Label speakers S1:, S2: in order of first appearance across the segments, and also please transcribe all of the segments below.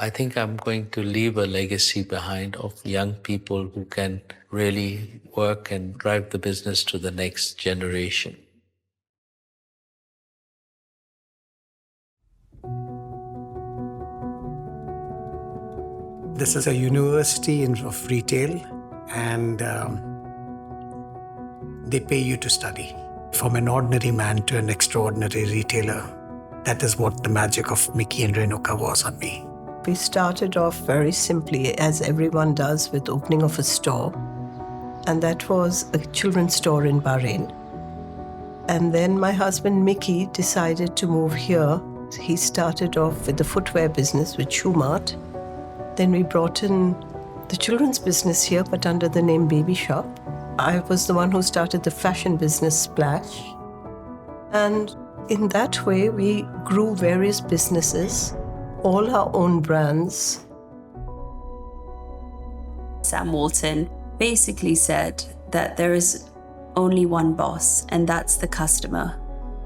S1: I think I'm going to leave a legacy behind of young people who can really work and drive the business to the next generation.
S2: This is a university of retail, and they pay you to study. From an ordinary man to an extraordinary retailer, that is what the magic of Mickey and Renuka was on me.
S3: We started off very simply, as everyone does, with opening of a store. And that was a children's store in Bahrain. And then my husband, Mickey, decided to move here. He started off with the footwear business with Shoe Mart. Then we brought in the children's business here, but under the name Baby Shop. I was the one who started the fashion business, Splash. And in that way, we grew various businesses, all our own brands.
S4: Sam Walton basically said that there is only one boss, and that's the customer.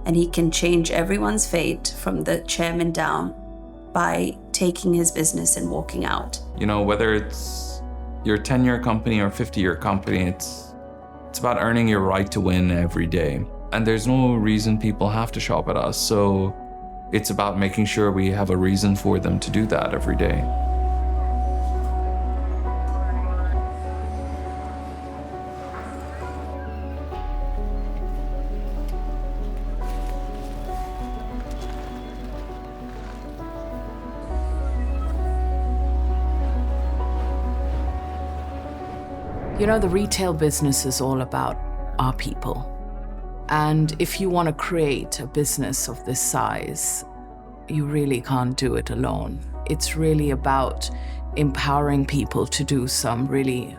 S4: And he can change everyone's fate from the chairman down by taking his business and walking out.
S5: You know, whether it's your 10-year company or 50-year company, it's about earning your right to win every day. And there's no reason people have to shop at us. So it's about making sure we have a reason for them to do that every day.
S6: You know, the retail business is all about our people. And if you want to create a business of this size, you really can't do it alone. It's really about empowering people to do some really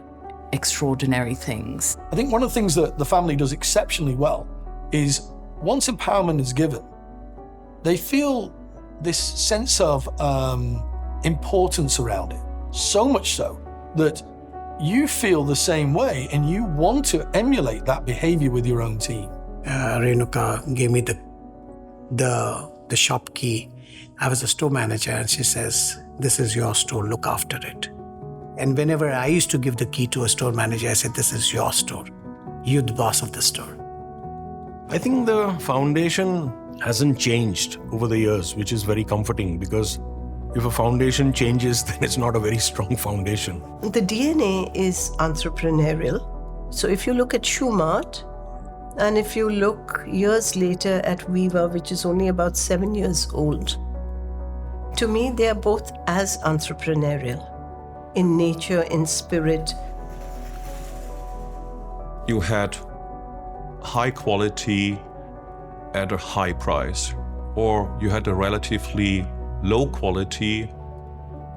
S6: extraordinary things.
S7: I think one of the things that the family does exceptionally well is once empowerment is given, they feel this sense of importance around it. So much so that you feel the same way and you want to emulate that behavior with your own team.
S2: Renuka gave me the shop key. I was a store manager, and she says, "This is your store, look after it." And whenever I used to give the key to a store manager, I said, "This is your store. You're the boss of the store."
S8: I think the foundation hasn't changed over the years, which is very comforting, because if a foundation changes, then it's not a very strong foundation.
S3: The DNA is entrepreneurial. So if you look at Shoe Mart, and if you look years later at Viva, which is only about 7 years old, to me, they are both as entrepreneurial in nature, in spirit.
S9: You had high quality at a high price, or you had a relatively low quality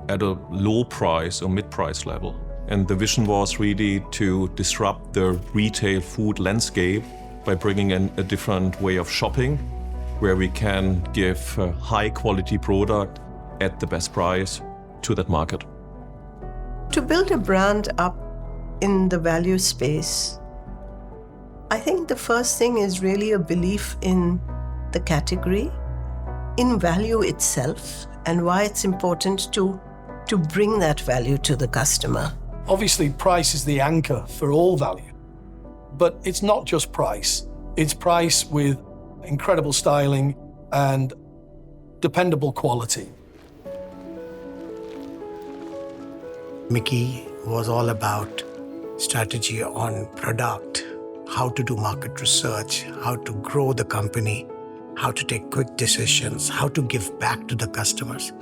S9: at a low price or mid-price level. And the vision was really to disrupt the retail food landscape by bringing in a different way of shopping, where we can give a high quality product at the best price to that market.
S3: To build a brand up in the value space, I think the first thing is really a belief in the category, in value itself, and why it's important to bring that value to the customer.
S7: Obviously, price is the anchor for all value, but it's not just price. It's price with incredible styling and dependable quality.
S2: Mickey was all about strategy on product, how to do market research, how to grow the company, how to take quick decisions, how to give back to the customers.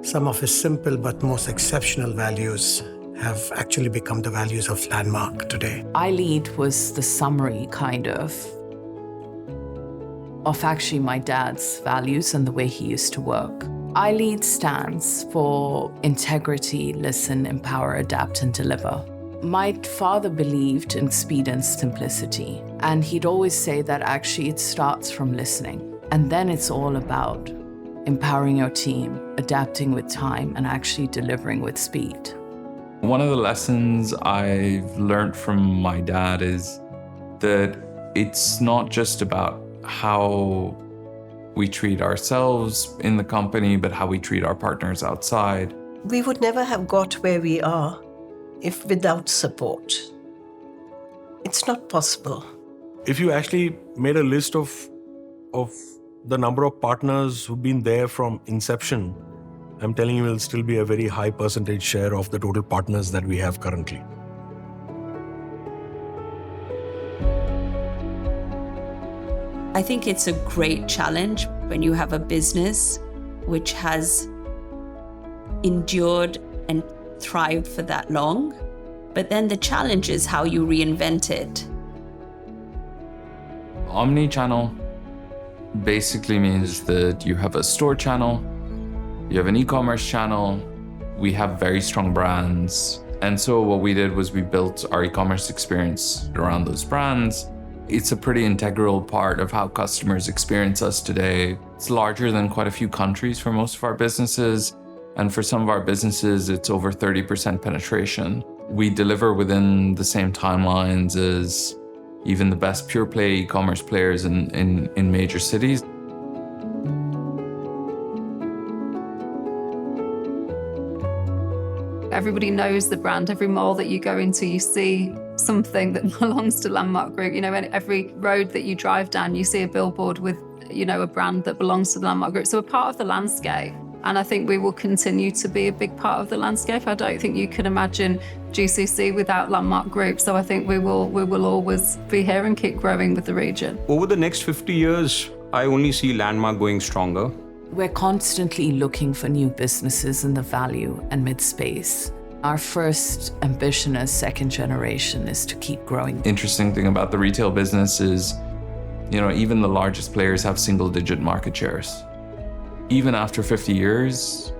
S2: Some of his simple but most exceptional values have actually become the values of Landmark today.
S6: I Lead was the summary, kind of actually my dad's values and the way he used to work. I Lead stands for integrity, listen, empower, adapt, and deliver. My father believed in speed and simplicity, and he'd always say that actually it starts from listening, and then it's all about empowering your team, adapting with time, and actually delivering with speed.
S5: One of the lessons I've learned from my dad is that it's not just about how we treat ourselves in the company, but how we treat our partners outside.
S3: We would never have got where we are if without support. It's not possible.
S8: If you actually made a list of the number of partners who've been there from inception, I'm telling you, it'll still be a very high percentage share of the total partners that we have currently.
S4: I think it's a great challenge when you have a business which has endured and thrived for that long. But then the challenge is how you reinvent it.
S5: Omnichannel basically means that you have a store channel, you have an e-commerce channel, we have very strong brands. And so what we did was we built our e-commerce experience around those brands. It's a pretty integral part of how customers experience us today. It's larger than quite a few countries for most of our businesses. And for some of our businesses, it's over 30% penetration. We deliver within the same timelines as even the best pure play e-commerce players in major cities.
S10: Everybody knows the brand. Every mall that you go into, you see something that belongs to Landmark Group. You know, every road that you drive down, you see a billboard with, you know, a brand that belongs to the Landmark Group. So we're part of the landscape. And I think we will continue to be a big part of the landscape. I don't think you can imagine GCC without Landmark Group. So I think we will always be here and keep growing with the region.
S11: Over the next 50 years, I only see Landmark going stronger.
S6: We're constantly looking for new businesses in the value and mid space. Our first ambition as second generation is to keep growing.
S5: Interesting thing about the retail business is, you know, even the largest players have single-digit market shares. Even after 50 years,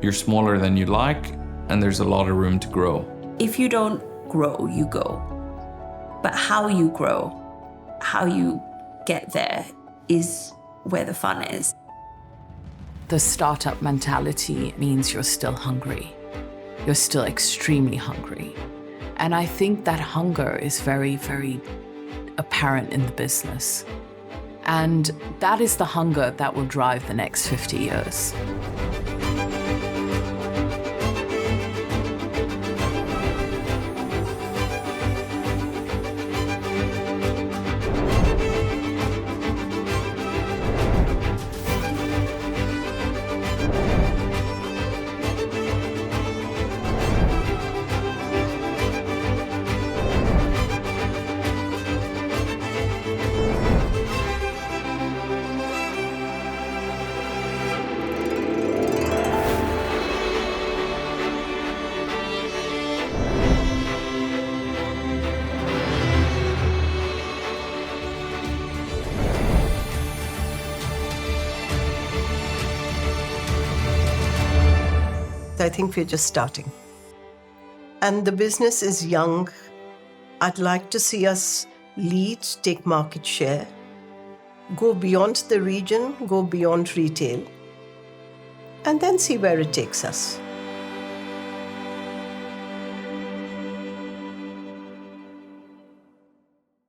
S5: you're smaller than you'd like, and there's a lot of room to grow.
S4: If you don't grow, you go. But how you grow, how you get there is where the fun is.
S6: The startup mentality means you're still hungry. You're still extremely hungry. And I think that hunger is very, very apparent in the business. And that is the hunger that will drive the next 50 years.
S3: I think we're just starting. And the business is young. I'd like to see us lead, take market share, go beyond the region, go beyond retail, and then see where it takes us.